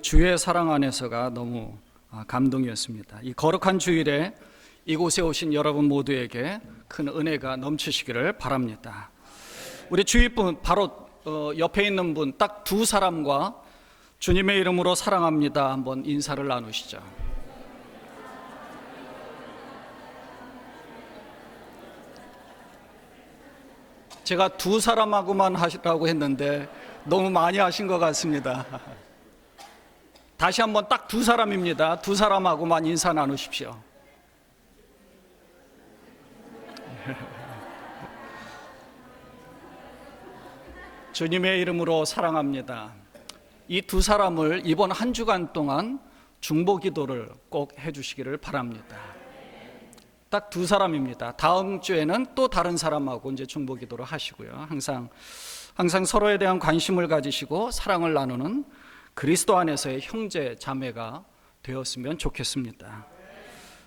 주의 사랑 안에서가 너무 감동이었습니다. 이 거룩한 주일에 이곳에 오신 여러분 모두에게 큰 은혜가 넘치시기를 바랍니다. 우리 주위분 바로 옆에 있는 분 딱 두 사람과 주님의 이름으로 사랑합니다 한번 인사를 나누시죠. 제가 두 사람하고만 하시라고 했는데 너무 많이 하신 것 같습니다. 다시 한번 딱 두 사람입니다. 두 사람하고만 인사 나누십시오. 주님의 이름으로 사랑합니다. 이 두 사람을 이번 한 주간 동안 중보 기도를 꼭 해주시기를 바랍니다. 딱 두 사람입니다. 다음 주에는 또 다른 사람하고 이제 중보 기도를 하시고요. 항상 서로에 대한 관심을 가지시고 사랑을 나누는 그리스도 안에서의 형제 자매가 되었으면 좋겠습니다.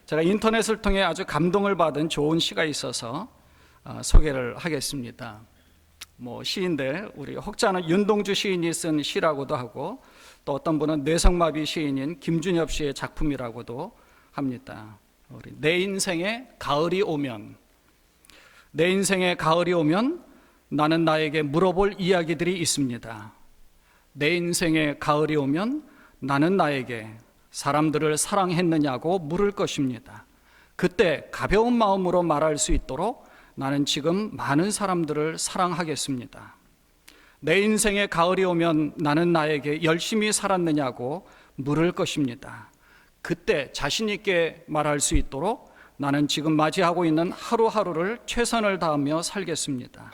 제가 인터넷을 통해 아주 감동을 받은 좋은 시가 있어서 소개를 하겠습니다. 시인데 우리 혹자는 윤동주 시인이 쓴 시라고도 하고 또 어떤 분은 뇌성마비 시인인 김준엽 씨의 작품이라고도 합니다. 내 인생에 가을이 오면, 내 인생에 가을이 오면 나는 나에게 물어볼 이야기들이 있습니다. 내 인생에 가을이 오면 나는 나에게 사람들을 사랑했느냐고 물을 것입니다. 그때 가벼운 마음으로 말할 수 있도록 나는 지금 많은 사람들을 사랑하겠습니다. 내 인생에 가을이 오면 나는 나에게 열심히 살았느냐고 물을 것입니다. 그때 자신 있게 말할 수 있도록 나는 지금 맞이하고 있는 하루하루를 최선을 다하며 살겠습니다.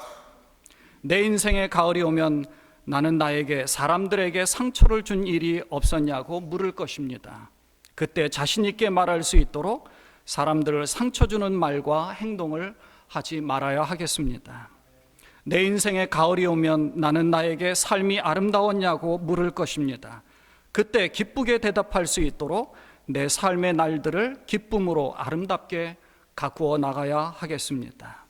내 인생에 가을이 오면 나는 나에게 사람들에게 상처를 준 일이 없었냐고 물을 것입니다. 그때 자신 있게 말할 수 있도록 사람들을 상처 주는 말과 행동을 하지 말아야 하겠습니다. 내 인생에 가을이 오면 나는 나에게 삶이 아름다웠냐고 물을 것입니다. 그때 기쁘게 대답할 수 있도록 내 삶의 날들을 기쁨으로 아름답게 가꾸어 나가야 하겠습니다.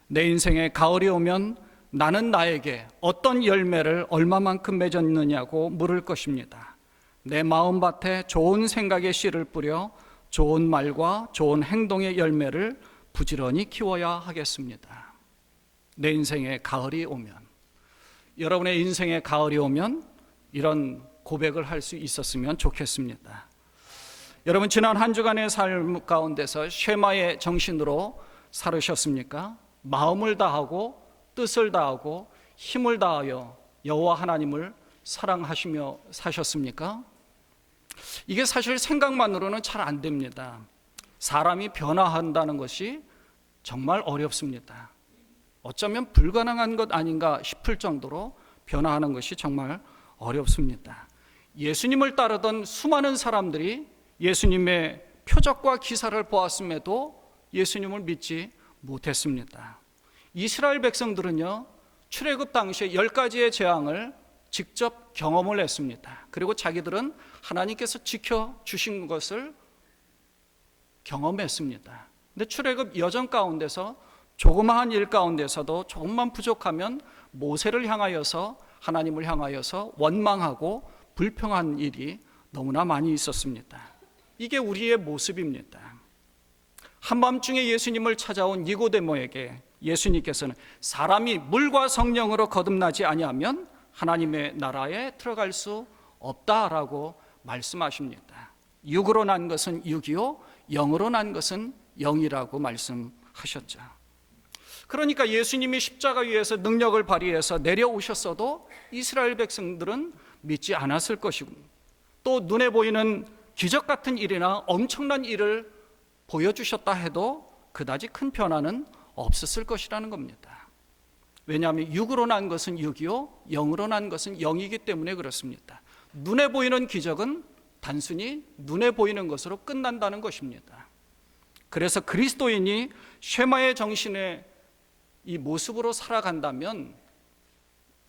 내 인생에 가을이 오면 나는 나에게 어떤 열매를 얼마만큼 맺었느냐고 물을 것입니다. 내 마음밭에 좋은 생각의 씨를 뿌려 좋은 말과 좋은 행동의 열매를 부지런히 키워야 하겠습니다. 내 인생에 가을이 오면, 여러분의 인생에 가을이 오면 이런 고백을 할 수 있었으면 좋겠습니다. 여러분 지난 한 주간의 삶 가운데서 쉐마의 정신으로 살으셨습니까? 마음을 다하고 뜻을 다하고 힘을 다하여 여호와 하나님을 사랑하시며 사셨습니까? 이게 사실 생각만으로는 잘 안 됩니다. 사람이 변화한다는 것이 정말 어렵습니다. 어쩌면 불가능한 것 아닌가 싶을 정도로 변화하는 것이 정말 어렵습니다. 예수님을 따르던 수많은 사람들이 예수님의 표적과 기사를 보았음에도 예수님을 믿지 못했습니다. 이스라엘 백성들은요, 출애굽 당시에 10가지의 재앙을 직접 경험을 했습니다. 그리고 자기들은 하나님께서 지켜주신 것을 경험했습니다. 근데 출애굽 여정 가운데서 조그마한 일 가운데서도 조금만 부족하면 모세를 향하여서, 하나님을 향하여서 원망하고 불평한 일이 너무나 많이 있었습니다. 이게 우리의 모습입니다. 한밤중에 예수님을 찾아온 니고데모에게 예수님께서는 사람이 물과 성령으로 거듭나지 아니하면 하나님의 나라에 들어갈 수 없다라고 말씀하십니다. 육으로 난 것은 육이요 영으로 난 것은 영이라고 말씀하셨죠. 그러니까 예수님이 십자가 위에서 능력을 발휘해서 내려오셨어도 이스라엘 백성들은 믿지 않았을 것이고, 또 눈에 보이는 기적 같은 일이나 엄청난 일을 보여주셨다 해도 그다지 큰 변화는 없었을 것이라는 겁니다. 왜냐하면 육으로 난 것은 육이요 영으로 난 것은 영이기 때문에 그렇습니다. 눈에 보이는 기적은 단순히 눈에 보이는 것으로 끝난다는 것입니다. 그래서 그리스도인이 쉐마의 정신의 이 모습으로 살아간다면,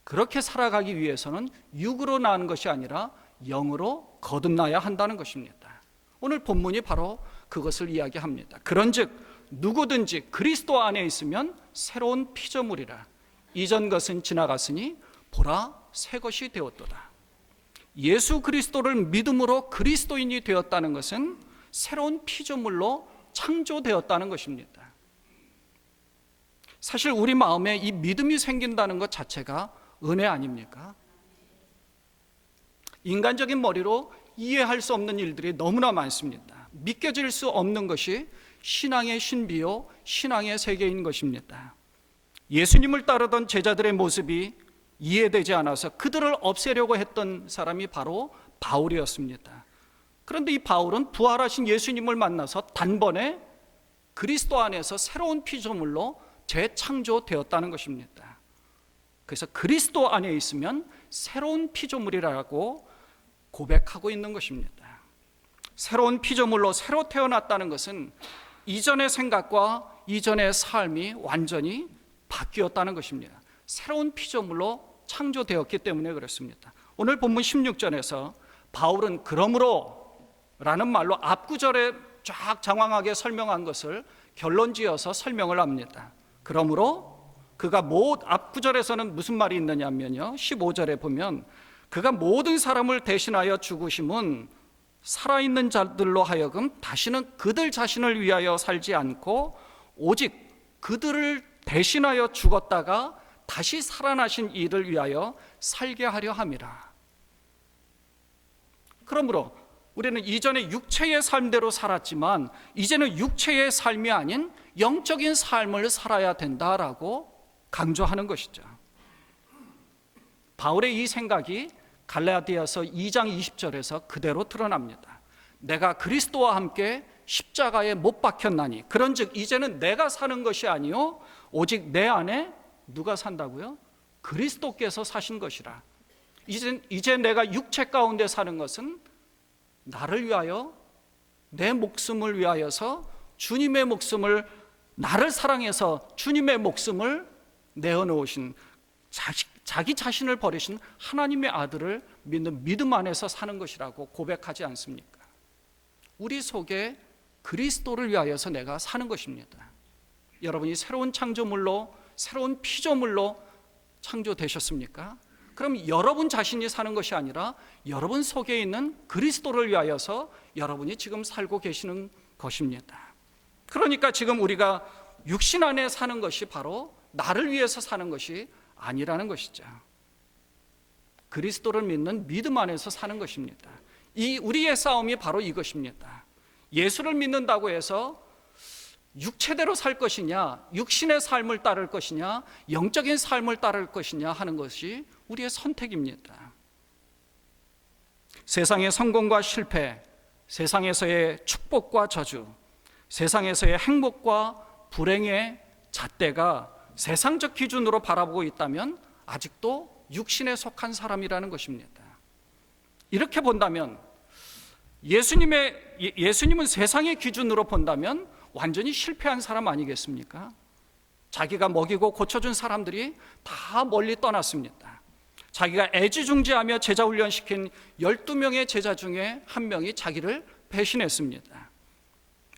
그렇게 살아가기 위해서는 육으로 난 것이 아니라 영으로 거듭나야 한다는 것입니다. 오늘 본문이 바로 그것을 이야기합니다. 그런즉 누구든지 그리스도 안에 있으면 새로운 피조물이라. 이전 것은 지나갔으니 보라 새 것이 되었도다. 예수 그리스도를 믿음으로 그리스도인이 되었다는 것은 새로운 피조물로 창조되었다는 것입니다. 사실 우리 마음에 이 믿음이 생긴다는 것 자체가 은혜 아닙니까? 인간적인 머리로 이해할 수 없는 일들이 너무나 많습니다. 믿겨질 수 없는 것이 신앙의 신비요, 신앙의 세계인 것입니다. 예수님을 따르던 제자들의 모습이 이해되지 않아서 그들을 없애려고 했던 사람이 바로 바울이었습니다. 그런데 이 바울은 부활하신 예수님을 만나서 단번에 그리스도 안에서 새로운 피조물로 재창조되었다는 것입니다. 그래서 그리스도 안에 있으면 새로운 피조물이라고 고백하고 있는 것입니다. 새로운 피조물로 새로 태어났다는 것은 이전의 생각과 이전의 삶이 완전히 바뀌었다는 것입니다. 새로운 피조물로 창조되었기 때문에 그렇습니다. 오늘 본문 16절에서 바울은 그러므로 라는 말로 앞구절에 쫙 장황하게 설명한 것을 결론지어서 설명을 합니다. 그러므로 그가 앞구절에서는 무슨 말이 있느냐면요, 15절에 보면 그가 모든 사람을 대신하여 죽으심은 살아있는 자들로 하여금 다시는 그들 자신을 위하여 살지 않고 오직 그들을 대신하여 죽었다가 다시 살아나신 이를 위하여 살게 하려 함이라. 그러므로 우리는 이전에 육체의 삶대로 살았지만 이제는 육체의 삶이 아닌 영적인 삶을 살아야 된다라고 강조하는 것이죠. 바울의 이 생각이 갈라디아서 2장 20절에서 그대로 드러납니다. 내가 그리스도와 함께 십자가에 못 박혔나니 그런즉 이제는 내가 사는 것이 아니요 오직 내 안에 누가 산다고요? 그리스도께서 사신 것이라. 이제 내가 육체 가운데 사는 것은 나를 위하여, 내 목숨을 위하여서 주님의 목숨을, 나를 사랑해서 주님의 목숨을 내어놓으신, 자기 자신을 버리신 하나님의 아들을 믿는 믿음 안에서 사는 것이라고 고백하지 않습니까? 우리 속에 그리스도를 위하여서 내가 사는 것입니다. 여러분이 새로운 창조물로, 새로운 피조물로 창조되셨습니까? 그럼 여러분 자신이 사는 것이 아니라 여러분 속에 있는 그리스도를 위하여서 여러분이 지금 살고 계시는 것입니다. 그러니까 지금 우리가 육신 안에 사는 것이 바로 나를 위해서 사는 것이 아니라는 것이죠. 그리스도를 믿는 믿음 안에서 사는 것입니다. 이 우리의 싸움이 바로 이것입니다. 예수를 믿는다고 해서 육체대로 살 것이냐, 육신의 삶을 따를 것이냐, 영적인 삶을 따를 것이냐 하는 것이 우리의 선택입니다. 세상의 성공과 실패, 세상에서의 축복과 저주, 세상에서의 행복과 불행의 잣대가 세상적 기준으로 바라보고 있다면 아직도 육신에 속한 사람이라는 것입니다. 이렇게 본다면 예수님은 세상의 기준으로 본다면 완전히 실패한 사람 아니겠습니까? 자기가 먹이고 고쳐준 사람들이 다 멀리 떠났습니다. 자기가 애지중지하며 제자 훈련시킨 12명의 제자 중에 한 명이 자기를 배신했습니다.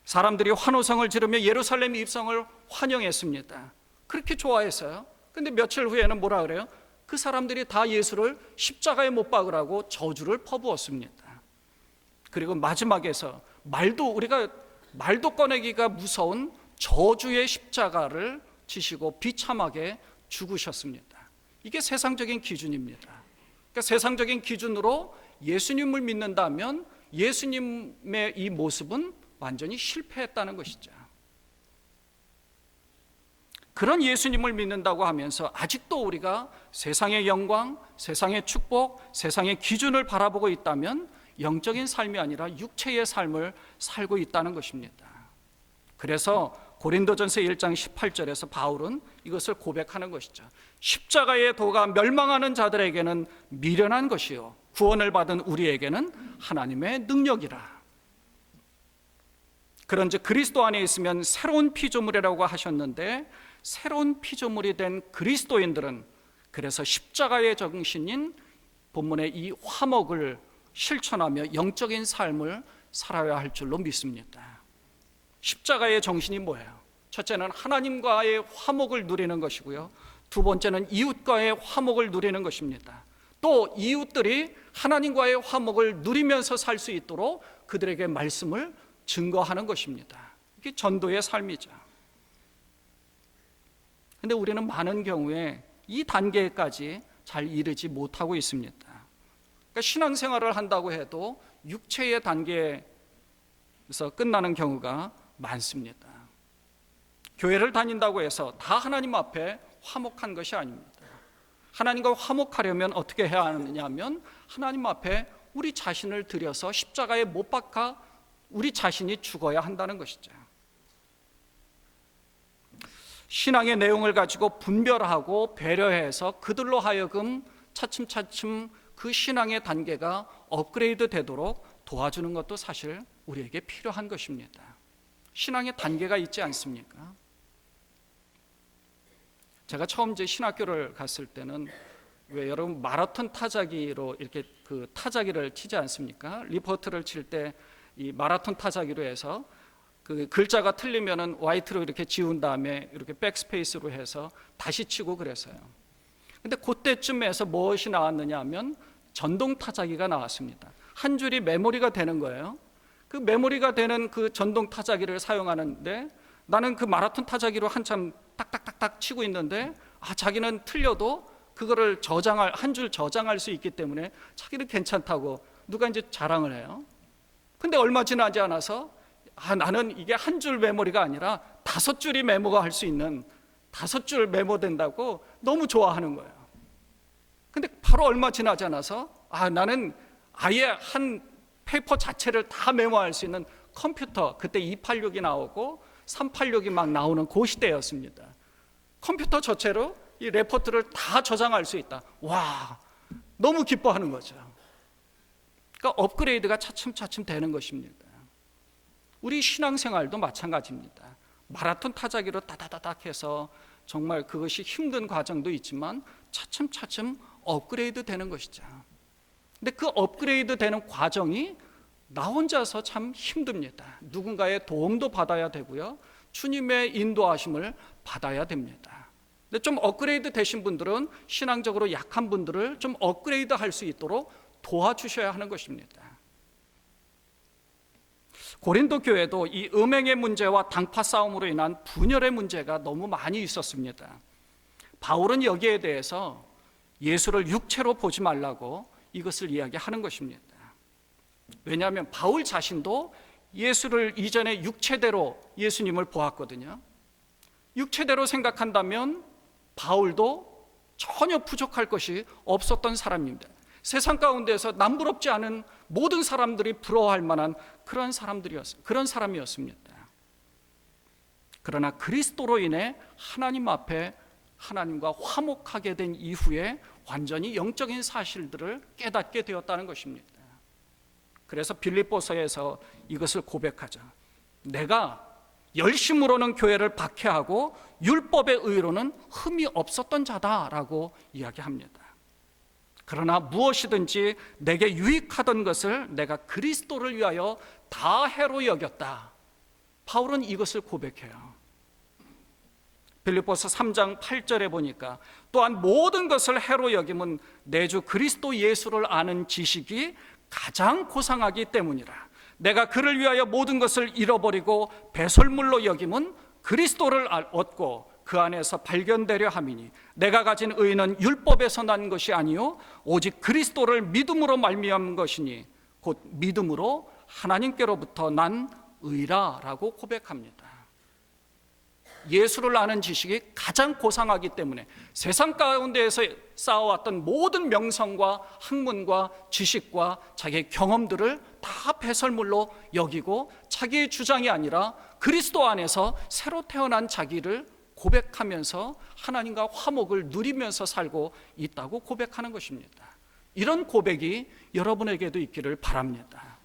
사람들이 환호성을 지르며 예루살렘 입성을 환영했습니다. 그렇게 좋아했어요. 근데 며칠 후에는 뭐라 그래요? 그 사람들이 다 예수를 십자가에 못 박으라고 저주를 퍼부었습니다. 그리고 마지막에서 우리가 말도 꺼내기가 무서운 저주의 십자가를 지시고 비참하게 죽으셨습니다. 이게 세상적인 기준입니다. 그러니까 세상적인 기준으로 예수님을 믿는다면 예수님의 이 모습은 완전히 실패했다는 것이죠. 그런 예수님을 믿는다고 하면서 아직도 우리가 세상의 영광, 세상의 축복, 세상의 기준을 바라보고 있다면 영적인 삶이 아니라 육체의 삶을 살고 있다는 것입니다. 그래서 고린도전서 1장 18절에서 바울은 이것을 고백하는 것이죠. 십자가의 도가 멸망하는 자들에게는 미련한 것이요 구원을 받은 우리에게는 하나님의 능력이라. 그런즉 그리스도 안에 있으면 새로운 피조물이라고 하셨는데 새로운 피조물이 된 그리스도인들은 그래서 십자가의 정신인 본문의 이 화목을 실천하며 영적인 삶을 살아야 할 줄로 믿습니다. 십자가의 정신이 뭐예요? 첫째는 하나님과의 화목을 누리는 것이고요. 두 번째는 이웃과의 화목을 누리는 것입니다. 또 이웃들이 하나님과의 화목을 누리면서 살 수 있도록 그들에게 말씀을 증거하는 것입니다. 이게 전도의 삶이죠. 근데 우리는 많은 경우에 이 단계까지 잘 이르지 못하고 있습니다. 그러니까 신앙생활을 한다고 해도 육체의 단계에서 끝나는 경우가 많습니다. 교회를 다닌다고 해서 다 하나님 앞에 화목한 것이 아닙니다. 하나님과 화목하려면 어떻게 해야 하느냐면 하나님 앞에 우리 자신을 들여서 십자가에 못 박아 우리 자신이 죽어야 한다는 것이죠. 신앙의 내용을 가지고 분별하고 배려해서 그들로 하여금 차츰차츰 그 신앙의 단계가 업그레이드 되도록 도와주는 것도 사실 우리에게 필요한 것입니다. 신앙의 단계가 있지 않습니까? 제가 처음 이제 신학교를 갔을 때는 왜 여러분 마라톤 타자기로 이렇게 그 타자기를 치지 않습니까? 리포트를 칠 때 이 마라톤 타자기로 해서 그 글자가 틀리면은 화이트로 이렇게 지운 다음에 이렇게 백스페이스로 해서 다시 치고 그랬어요. 근데 그때쯤에서 무엇이 나왔느냐 하면 전동 타자기가 나왔습니다. 한 줄이 메모리가 되는 거예요. 그 메모리가 되는 그 전동 타자기를 사용하는데 나는 그 마라톤 타자기로 한참 딱딱딱딱 치고 있는데 자기는 틀려도 그거를 한 줄 저장할 수 있기 때문에 자기는 괜찮다고 누가 이제 자랑을 해요. 근데 얼마 지나지 않아서 나는 이게 한 줄 메모리가 아니라 5줄이 메모가 할 수 있는 5줄 메모된다고 너무 좋아하는 거예요. 근데 바로 얼마 지나지 않아서 나는 아예 한 페이퍼 자체를 다 메모할 수 있는 컴퓨터, 그때 286이 나오고 386이 막 나오는 그 시대였습니다. 컴퓨터 자체로 이 레포트를 다 저장할 수 있다. 와, 너무 기뻐하는 거죠. 그러니까 업그레이드가 차츰차츰 되는 것입니다. 우리 신앙생활도 마찬가지입니다. 마라톤 타자기로 따다다닥 해서 정말 그것이 힘든 과정도 있지만 차츰차츰 업그레이드 되는 것이죠. 근데 그 업그레이드 되는 과정이 나 혼자서 참 힘듭니다. 누군가의 도움도 받아야 되고요. 주님의 인도하심을 받아야 됩니다. 근데 좀 업그레이드 되신 분들은 신앙적으로 약한 분들을 좀 업그레이드 할 수 있도록 도와주셔야 하는 것입니다. 고린도 교회도 이 음행의 문제와 당파 싸움으로 인한 분열의 문제가 너무 많이 있었습니다. 바울은 여기에 대해서 예수를 육체로 보지 말라고 이것을 이야기하는 것입니다. 왜냐하면 바울 자신도 예수를 이전에 육체대로 예수님을 보았거든요. 육체대로 생각한다면 바울도 전혀 부족할 것이 없었던 사람입니다. 세상 가운데서 남부럽지 않은 모든 사람들이 부러워할 만한 그런 사람이었습니다. 그러나 그리스도로 인해 하나님 앞에 하나님과 화목하게 된 이후에 완전히 영적인 사실들을 깨닫게 되었다는 것입니다. 그래서 빌립보서에서 이것을 고백하죠. 내가 열심으로는 교회를 박해하고 율법의 의로는 흠이 없었던 자다라고 이야기합니다. 그러나 무엇이든지 내게 유익하던 것을 내가 그리스도를 위하여 다 해로 여겼다. 바울은 이것을 고백해요. 빌립보서 3장 8절에 보니까 또한 모든 것을 해로 여김은 내 주 그리스도 예수를 아는 지식이 가장 고상하기 때문이라. 내가 그를 위하여 모든 것을 잃어버리고 배설물로 여김은 그리스도를 얻고 그 안에서 발견되려 함이니 내가 가진 의는 율법에서 난 것이 아니요 오직 그리스도를 믿음으로 말미암은 것이니 곧 믿음으로 하나님께로부터 난 의라라고 고백합니다. 예수를 아는 지식이 가장 고상하기 때문에 세상 가운데에서 쌓아왔던 모든 명성과 학문과 지식과 자기의 경험들을 다 배설물로 여기고 자기의 주장이 아니라 그리스도 안에서 새로 태어난 자기를 고백하면서 하나님과 화목을 누리면서 살고 있다고 고백하는 것입니다. 이런 고백이 여러분에게도 있기를 바랍니다.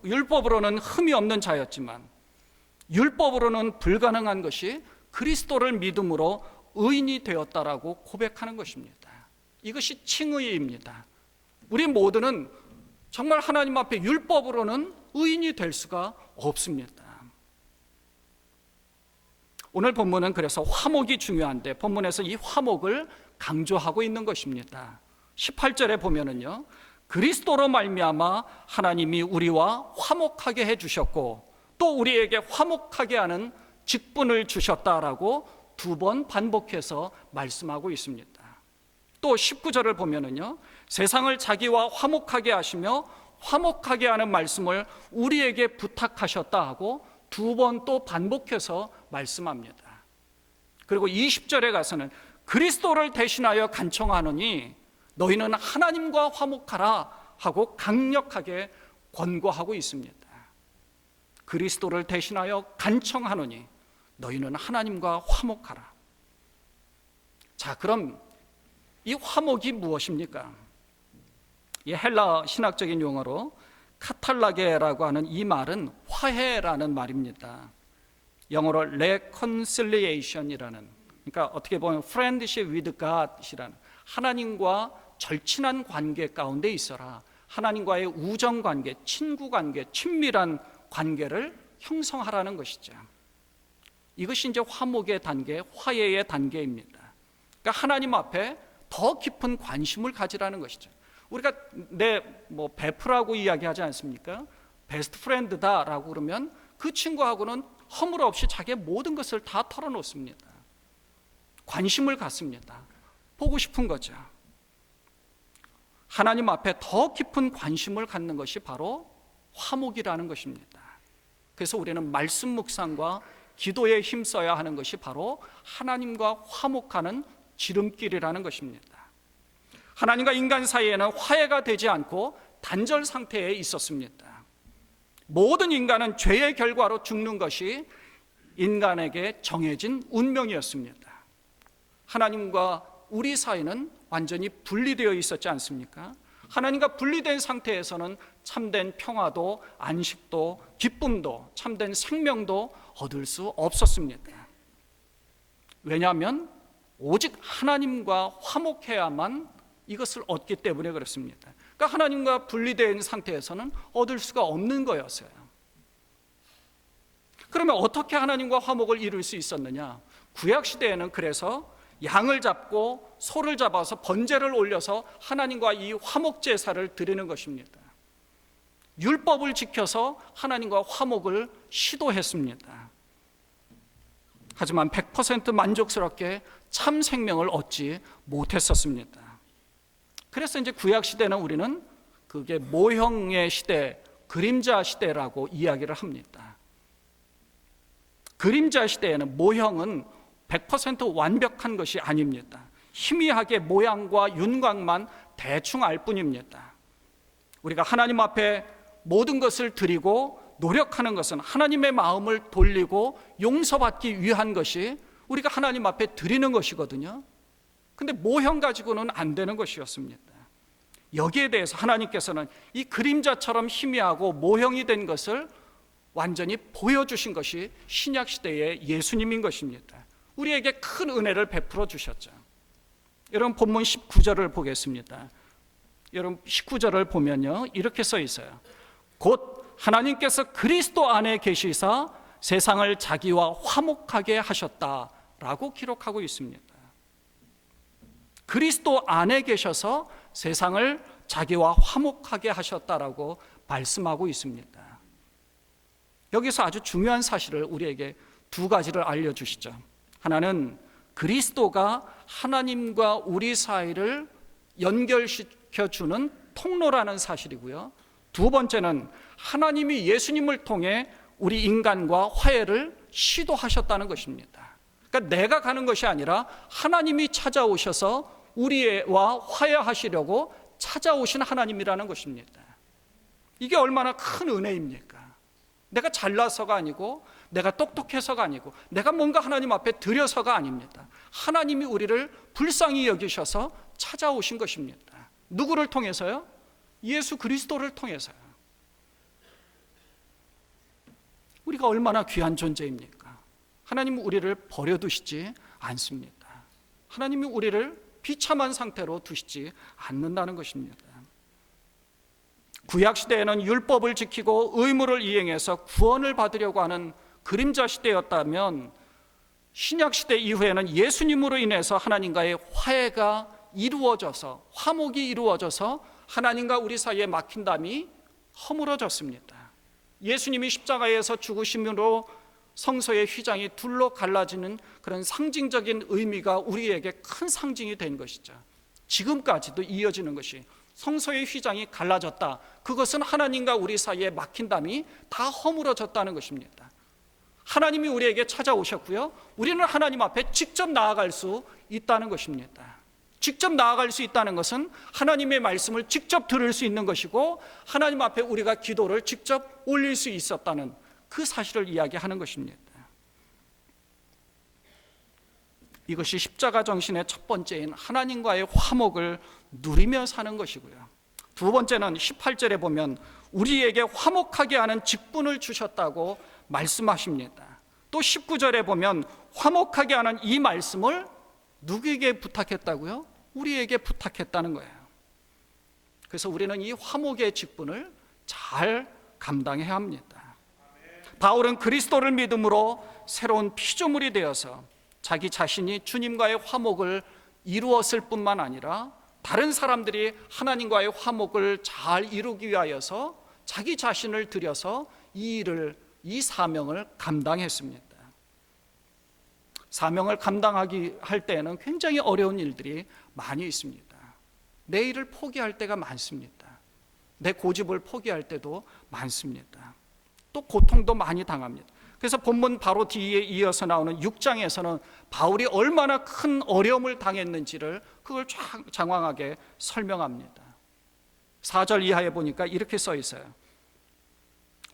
율법으로는 흠이 없는 자였지만 율법으로는 불가능한 것이 그리스도를 믿음으로 의인이 되었다라고 고백하는 것입니다. 이것이 칭의입니다. 우리 모두는 정말 하나님 앞에 율법으로는 의인이 될 수가 없습니다. 오늘 본문은 그래서 화목이 중요한데 본문에서 이 화목을 강조하고 있는 것입니다. 18절에 보면은요, 그리스도로 말미암아 하나님이 우리와 화목하게 해주셨고 또 우리에게 화목하게 하는 직분을 주셨다라고 2번 반복해서 말씀하고 있습니다. 또 19절을 보면은요, 세상을 자기와 화목하게 하시며 화목하게 하는 말씀을 우리에게 부탁하셨다 하고 2번 또 반복해서 말씀합니다. 그리고 20절에 가서는 그리스도를 대신하여 간청하노니 너희는 하나님과 화목하라 하고 강력하게 권고하고 있습니다. 그리스도를 대신하여 간청하노니 너희는 하나님과 화목하라. 자, 그럼 이 화목이 무엇입니까? 이 헬라 신학적인 용어로 카탈라게라고 하는 이 말은 화해라는 말입니다. 영어로 reconciliation이라는, 그러니까 어떻게 보면 friendship with God이라는, 하나님과 절친한 관계 가운데 있어라. 하나님과의 우정 관계, 친구 관계, 친밀한 관계를 형성하라는 것이죠. 이것이 이제 화목의 단계, 화해의 단계입니다. 그러니까 하나님 앞에 더 깊은 관심을 가지라는 것이죠. 우리가 내 베프라고 이야기하지 않습니까? 베스트 프렌드다라고 그러면 그 친구하고는 허물 없이 자기의 모든 것을 다 털어놓습니다. 관심을 갖습니다. 보고 싶은 거죠. 하나님 앞에 더 깊은 관심을 갖는 것이 바로 화목이라는 것입니다. 그래서 우리는 말씀 묵상과 기도에 힘써야 하는 것이 바로 하나님과 화목하는 지름길이라는 것입니다. 하나님과 인간 사이에는 화해가 되지 않고 단절 상태에 있었습니다. 모든 인간은 죄의 결과로 죽는 것이 인간에게 정해진 운명이었습니다. 하나님과 우리 사이는 완전히 분리되어 있었지 않습니까? 하나님과 분리된 상태에서는 참된 평화도, 안식도, 기쁨도, 참된 생명도 얻을 수 없었습니다. 왜냐하면 오직 하나님과 화목해야만 이것을 얻기 때문에 그렇습니다. 그러니까 하나님과 분리된 상태에서는 얻을 수가 없는 거였어요. 그러면 어떻게 하나님과 화목을 이룰 수 있었느냐? 구약시대에는 그래서 양을 잡고 소를 잡아서 번제를 올려서 하나님과 이 화목 제사를 드리는 것입니다. 율법을 지켜서 하나님과 화목을 시도했습니다. 하지만 100% 만족스럽게 참 생명을 얻지 못했었습니다. 그래서 이제 구약 시대는 우리는 그게 모형의 시대, 그림자 시대라고 이야기를 합니다. 그림자 시대에는 모형은 100% 완벽한 것이 아닙니다. 희미하게 모양과 윤곽만 대충 알 뿐입니다. 우리가 하나님 앞에 모든 것을 드리고 노력하는 것은 하나님의 마음을 돌리고 용서받기 위한 것이 우리가 하나님 앞에 드리는 것이거든요. 근데 모형 가지고는 안 되는 것이었습니다. 여기에 대해서 하나님께서는 이 그림자처럼 희미하고 모형이 된 것을 완전히 보여주신 것이 신약시대의 예수님인 것입니다. 우리에게 큰 은혜를 베풀어 주셨죠. 여러분 본문 19절을 보겠습니다. 여러분 19절을 보면요, 이렇게 써 있어요. 곧 하나님께서 그리스도 안에 계시사 세상을 자기와 화목하게 하셨다라고 기록하고 있습니다. 그리스도 안에 계셔서 세상을 자기와 화목하게 하셨다라고 말씀하고 있습니다. 여기서 아주 중요한 사실을 우리에게 2가지를 알려주시죠. 하나는 그리스도가 하나님과 우리 사이를 연결시켜주는 통로라는 사실이고요. 2번째는 하나님이 예수님을 통해 우리 인간과 화해를 시도하셨다는 것입니다. 그러니까 내가 가는 것이 아니라 하나님이 찾아오셔서 우리와 화해하시려고 찾아오신 하나님이라는 것입니다. 이게 얼마나 큰 은혜입니까? 내가 잘나서가 아니고 내가 똑똑해서가 아니고 내가 뭔가 하나님 앞에 드려서가 아닙니다. 하나님이 우리를 불쌍히 여기셔서 찾아오신 것입니다. 누구를 통해서요? 예수 그리스도를 통해서요. 우리가 얼마나 귀한 존재입니까? 하나님은 우리를 버려두시지 않습니다. 하나님이 우리를 비참한 상태로 두시지 않는다는 것입니다. 구약시대에는 율법을 지키고 의무를 이행해서 구원을 받으려고 하는 그림자 시대였다면 신약 시대 이후에는 예수님으로 인해서 하나님과의 화해가 이루어져서, 화목이 이루어져서 하나님과 우리 사이에 막힌 담이 허물어졌습니다. 예수님이 십자가에서 죽으심으로 성소의 휘장이 둘로 갈라지는 그런 상징적인 의미가 우리에게 큰 상징이 된 것이죠. 지금까지도 이어지는 것이, 성소의 휘장이 갈라졌다, 그것은 하나님과 우리 사이에 막힌 담이 다 허물어졌다는 것입니다. 하나님이 우리에게 찾아오셨고요, 우리는 하나님 앞에 직접 나아갈 수 있다는 것입니다. 직접 나아갈 수 있다는 것은 하나님의 말씀을 직접 들을 수 있는 것이고, 하나님 앞에 우리가 기도를 직접 올릴 수 있었다는 그 사실을 이야기하는 것입니다. 이것이 십자가 정신의 첫 번째인 하나님과의 화목을 누리며 사는 것이고요, 두 번째는 18절에 보면 우리에게 화목하게 하는 직분을 주셨다고 말씀하십니다. 또 19절에 보면 화목하게 하는 이 말씀을 누구에게 부탁했다고요? 우리에게 부탁했다는 거예요. 그래서 우리는 이 화목의 직분을 잘 감당해야 합니다. 바울은 그리스도를 믿음으로 새로운 피조물이 되어서 자기 자신이 주님과의 화목을 이루었을 뿐만 아니라 다른 사람들이 하나님과의 화목을 잘 이루기 위하여서 자기 자신을 들여서 이 일을, 이 사명을 감당했습니다. 사명을 감당하기 할 때에는 굉장히 어려운 일들이 많이 있습니다. 내 일을 포기할 때가 많습니다. 내 고집을 포기할 때도 많습니다. 또 고통도 많이 당합니다. 그래서 본문 바로 뒤에 이어서 나오는 6장에서는 바울이 얼마나 큰 어려움을 당했는지를 그걸 장황하게 설명합니다. 4절 이하에 보니까 이렇게 써 있어요.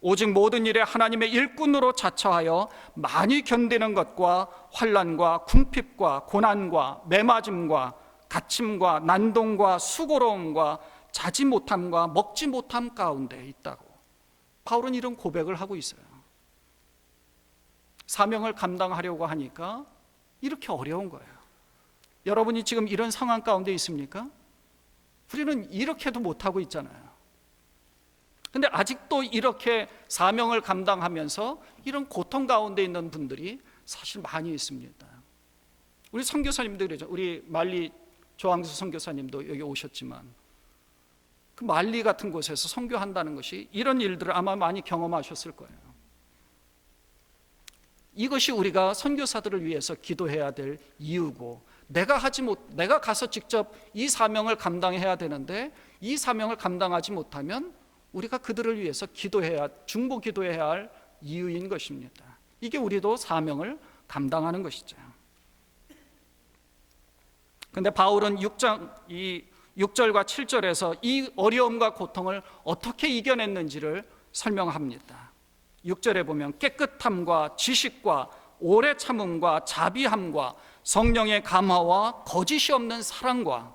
오직 모든 일에 하나님의 일꾼으로 자처하여 많이 견디는 것과 환난과 궁핍과 고난과 매맞음과 갇힘과 난동과 수고로움과 자지 못함과 먹지 못함 가운데 있다고 바울은 이런 고백을 하고 있어요. 사명을 감당하려고 하니까 이렇게 어려운 거예요. 여러분이 지금 이런 상황 가운데 있습니까? 우리는 이렇게도 못하고 있잖아요. 근데 아직도 이렇게 사명을 감당하면서 이런 고통 가운데 있는 분들이 사실 많이 있습니다. 우리 선교사님도 그러죠. 우리 말리 조항수 선교사님도 여기 오셨지만 그 말리 같은 곳에서 선교한다는 것이 이런 일들을 아마 많이 경험하셨을 거예요. 이것이 우리가 선교사들을 위해서 기도해야 될 이유고, 내가 가서 직접 이 사명을 감당해야 되는데 이 사명을 감당하지 못하면 우리가 그들을 위해서 중보 기도해야 할 이유인 것입니다. 이게 우리도 사명을 감당하는 것이죠. 그런데 바울은 6절과 7절에서 이 어려움과 고통을 어떻게 이겨냈는지를 설명합니다. 6절에 보면 깨끗함과 지식과 오래 참음과 자비함과 성령의 감화와 거짓이 없는 사랑과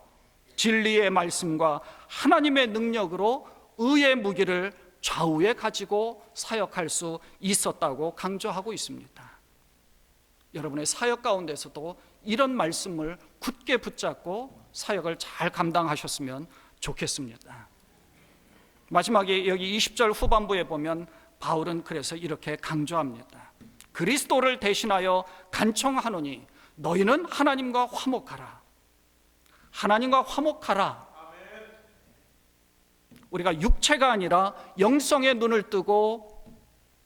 진리의 말씀과 하나님의 능력으로 의의 무기를 좌우에 가지고 사역할 수 있었다고 강조하고 있습니다. 여러분의 사역 가운데서도 이런 말씀을 굳게 붙잡고 사역을 잘 감당하셨으면 좋겠습니다. 마지막에 여기 20절 후반부에 보면 바울은 그래서 이렇게 강조합니다. 그리스도를 대신하여 간청하노니 너희는 하나님과 화목하라. 하나님과 화목하라. 우리가 육체가 아니라 영성의 눈을 뜨고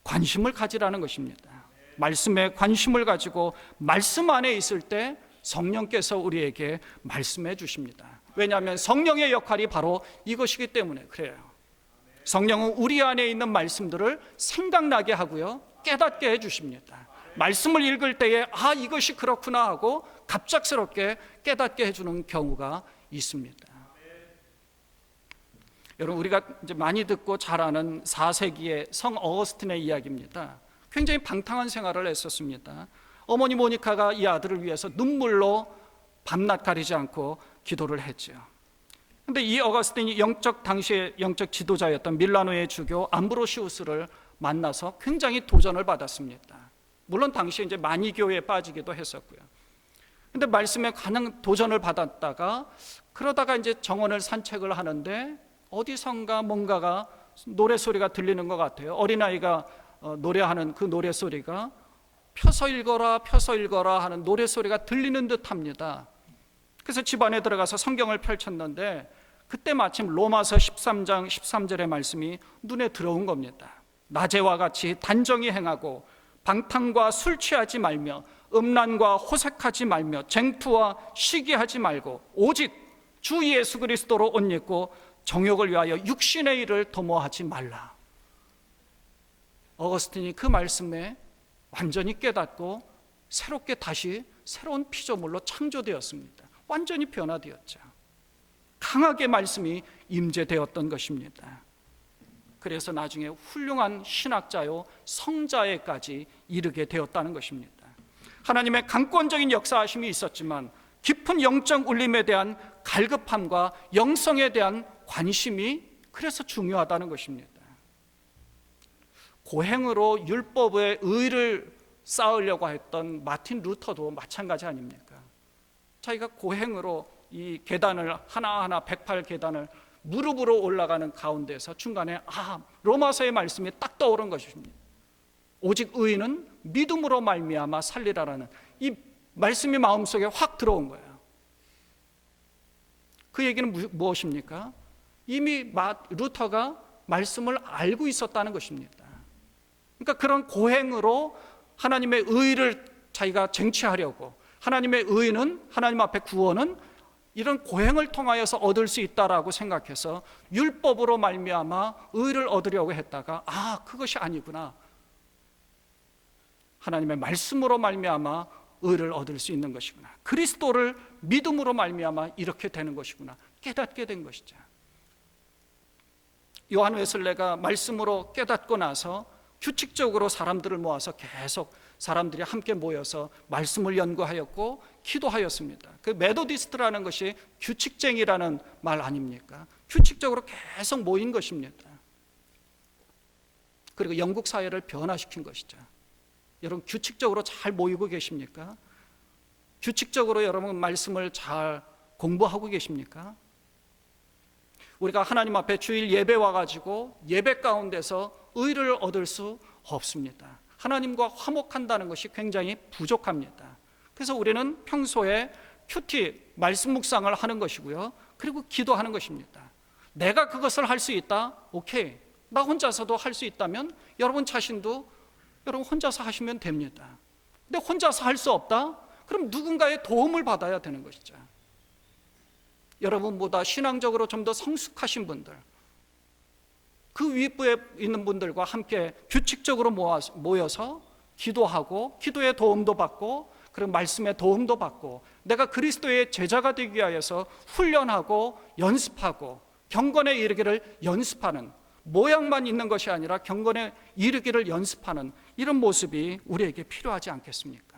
관심을 가지라는 것입니다. 말씀에 관심을 가지고 말씀 안에 있을 때 성령께서 우리에게 말씀해 주십니다. 왜냐하면 성령의 역할이 바로 이것이기 때문에 그래요. 성령은 우리 안에 있는 말씀들을 생각나게 하고요, 깨닫게 해주십니다. 말씀을 읽을 때에 이것이 그렇구나 하고 갑작스럽게 깨닫게 해주는 경우가 있습니다. 여러분, 우리가 이제 많이 듣고 잘 아는 4세기의 성 어거스틴의 이야기입니다. 굉장히 방탕한 생활을 했었습니다. 어머니 모니카가 이 아들을 위해서 눈물로 밤낮 가리지 않고 기도를 했죠. 그런데 이 어거스틴이 당시의 영적 지도자였던 밀라노의 주교 암브로시우스를 만나서 굉장히 도전을 받았습니다. 물론 당시에 이제 만이교에 빠지기도 했었고요. 근데 말씀에 가능 도전을 받았다가 그러다가 이제 정원을 산책을 하는데 어디선가 뭔가가 노래소리가 들리는 것 같아요. 어린아이가 노래하는 그 노래소리가 펴서 읽어라 하는 노래소리가 들리는 듯 합니다. 그래서 집 안에 들어가서 성경을 펼쳤는데 그때 마침 로마서 13장 13절의 말씀이 눈에 들어온 겁니다. 낮에와 같이 단정히 행하고 방탕과 술 취하지 말며 음란과 호색하지 말며 쟁투와 시기하지 말고 오직 주 예수 그리스도로 옷 입고 정욕을 위하여 육신의 일을 도모하지 말라. 어거스틴이 그 말씀에 완전히 깨닫고 새롭게 다시 새로운 피조물로 창조되었습니다. 완전히 변화되었죠. 강하게 말씀이 임재되었던 것입니다. 그래서 나중에 훌륭한 신학자요 성자에까지 이르게 되었다는 것입니다. 하나님의 강권적인 역사하심이 있었지만 깊은 영적 울림에 대한 갈급함과 영성에 대한 관심이 그래서 중요하다는 것입니다. 고행으로 율법의 의를 쌓으려고 했던 마틴 루터도 마찬가지 아닙니까? 자기가 고행으로 이 계단을 하나하나 108계단을 무릎으로 올라가는 가운데서 중간에 로마서의 말씀이 딱 떠오른 것입니다. 오직 의인은 믿음으로 말미암아 살리라라는 이 말씀이 마음속에 확 들어온 거예요. 그 얘기는 무엇입니까? 이미 루터가 말씀을 알고 있었다는 것입니다. 그러니까 그런 고행으로 하나님의 의를 자기가 쟁취하려고, 하나님의 의는 하나님 앞에 구원은 이런 고행을 통하여서 얻을 수 있다라고 생각해서 율법으로 말미암아 의를 얻으려고 했다가 그것이 아니구나, 하나님의 말씀으로 말미암아 의를 얻을 수 있는 것이구나, 그리스도를 믿음으로 말미암아 이렇게 되는 것이구나 깨닫게 된 것이죠. 요한 웨슬레가 말씀으로 깨닫고 나서 규칙적으로 사람들을 모아서 계속 사람들이 함께 모여서 말씀을 연구하였고 기도하였습니다. 그 메도디스트라는 것이 규칙쟁이라는 말 아닙니까? 규칙적으로 계속 모인 것입니다. 그리고 영국 사회를 변화시킨 것이죠. 여러분 규칙적으로 잘 모이고 계십니까? 규칙적으로 여러분 말씀을 잘 공부하고 계십니까? 우리가 하나님 앞에 주일 예배 와가지고 예배 가운데서 의를 얻을 수 없습니다. 하나님과 화목한다는 것이 굉장히 부족합니다. 그래서 우리는 평소에 큐티 말씀 묵상을 하는 것이고요, 그리고 기도하는 것입니다. 내가 그것을 할 수 있다? 오케이. 나 혼자서도 할 수 있다면 여러분 자신도 여러분 혼자서 하시면 됩니다. 근데 혼자서 할 수 없다? 그럼 누군가의 도움을 받아야 되는 것이죠. 여러분보다 신앙적으로 좀 더 성숙하신 분들, 그 윗부에 있는 분들과 함께 규칙적으로 모여서 기도하고 기도의 도움도 받고 그리고 말씀의 도움도 받고 내가 그리스도의 제자가 되기 위하여서 훈련하고 연습하고 경건에 이르기를 연습하는, 모양만 있는 것이 아니라 경건에 이르기를 연습하는 이런 모습이 우리에게 필요하지 않겠습니까?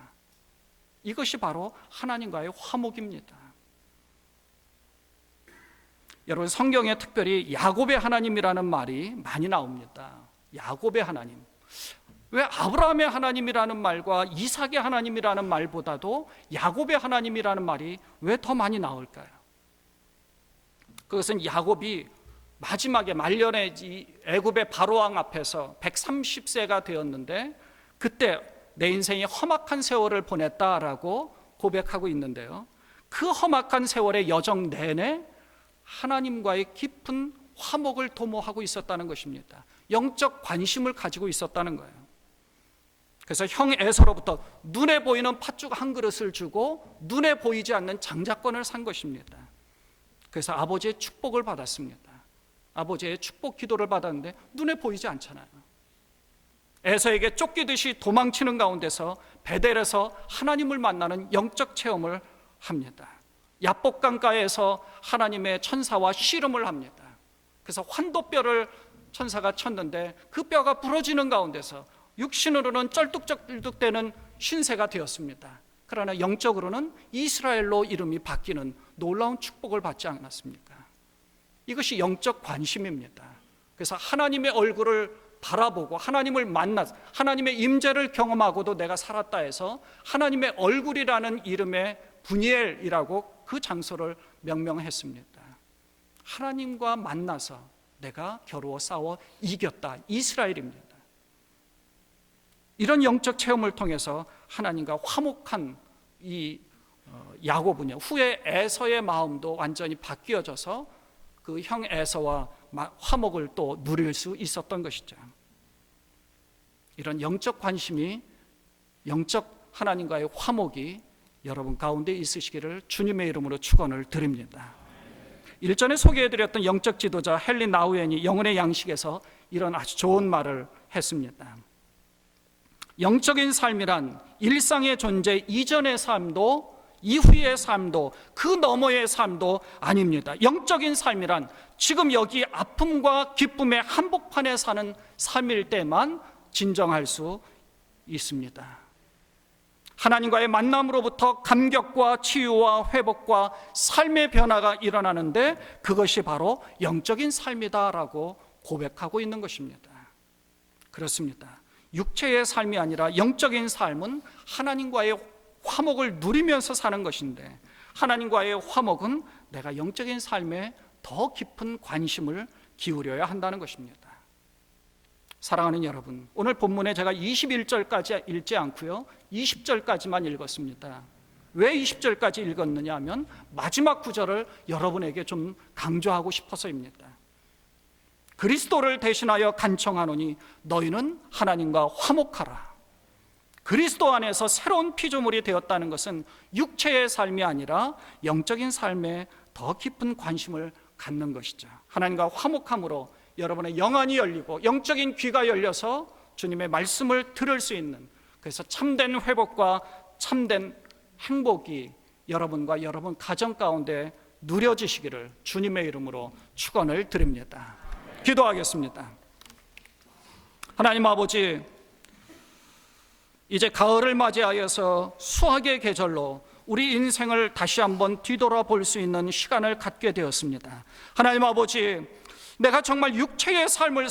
이것이 바로 하나님과의 화목입니다. 여러분 성경에 특별히 야곱의 하나님이라는 말이 많이 나옵니다. 야곱의 하나님. 왜 아브라함의 하나님이라는 말과 이삭의 하나님이라는 말보다도 야곱의 하나님이라는 말이 왜 더 많이 나올까요? 그것은 야곱이 마지막에 말년에 애굽의 바로왕 앞에서 130세가 되었는데 그때 내 인생이 험악한 세월을 보냈다라고 고백하고 있는데요, 그 험악한 세월의 여정 내내 하나님과의 깊은 화목을 도모하고 있었다는 것입니다. 영적 관심을 가지고 있었다는 거예요. 그래서 형 에서로부터 눈에 보이는 팥죽 한 그릇을 주고 눈에 보이지 않는 장자권을 산 것입니다. 그래서 아버지의 축복을 받았습니다. 아버지의 축복 기도를 받았는데 눈에 보이지 않잖아요. 에서에게 쫓기듯이 도망치는 가운데서 베델에서 하나님을 만나는 영적 체험을 합니다. 야복강가에서 하나님의 천사와 씨름을 합니다. 그래서 환도뼈를 천사가 쳤는데 그 뼈가 부러지는 가운데서 육신으로는 쩔뚝쩔뚝대는 신세가 되었습니다. 그러나 영적으로는 이스라엘로 이름이 바뀌는 놀라운 축복을 받지 않았습니까? 이것이 영적 관심입니다. 그래서 하나님의 얼굴을 바라보고 하나님을 만나 하나님의 임재를 경험하고도 내가 살았다 해서 하나님의 얼굴이라는 이름의 분이엘이라고 그 장소를 명명했습니다. 하나님과 만나서 내가 겨루어 싸워 이겼다, 이스라엘입니다. 이런 영적 체험을 통해서 하나님과 화목한 이 야곱은요, 후에 에서의 마음도 완전히 바뀌어져서 그 형 에서와 화목을 또 누릴 수 있었던 것이죠. 이런 영적 관심이, 영적 하나님과의 화목이 여러분 가운데 있으시기를 주님의 이름으로 축원을 드립니다. 일전에 소개해드렸던 영적 지도자 헨리 나우엔이 영혼의 양식에서 이런 아주 좋은 말을 했습니다. 영적인 삶이란 일상의 존재 이전의 삶도 이후의 삶도 그 너머의 삶도 아닙니다. 영적인 삶이란 지금 여기 아픔과 기쁨의 한복판에 사는 삶일 때만 진정할 수 있습니다. 하나님과의 만남으로부터 감격과 치유와 회복과 삶의 변화가 일어나는데 그것이 바로 영적인 삶이다라고 고백하고 있는 것입니다. 그렇습니다. 육체의 삶이 아니라 영적인 삶은 하나님과의 화목을 누리면서 사는 것인데, 하나님과의 화목은 내가 영적인 삶에 더 깊은 관심을 기울여야 한다는 것입니다. 사랑하는 여러분, 오늘 본문에 제가 21절까지 읽지 않고요 20절까지만 읽었습니다. 왜 20절까지 읽었느냐 하면 마지막 구절을 여러분에게 좀 강조하고 싶어서입니다. 그리스도를 대신하여 간청하노니 너희는 하나님과 화목하라. 그리스도 안에서 새로운 피조물이 되었다는 것은 육체의 삶이 아니라 영적인 삶에 더 깊은 관심을 갖는 것이죠. 하나님과 화목함으로 여러분의 영안이 열리고 영적인 귀가 열려서 주님의 말씀을 들을 수 있는, 그래서 참된 회복과 참된 행복이 여러분과 여러분 가정 가운데 누려지시기를 주님의 이름으로 축원을 드립니다. 기도하겠습니다. 하나님 아버지, 이제 가을을 맞이하여서 수학의 계절로 우리 인생을 다시 한번 뒤돌아볼 수 있는 시간을 갖게 되었습니다. 하나님 아버지, 내가 정말 육체의 삶을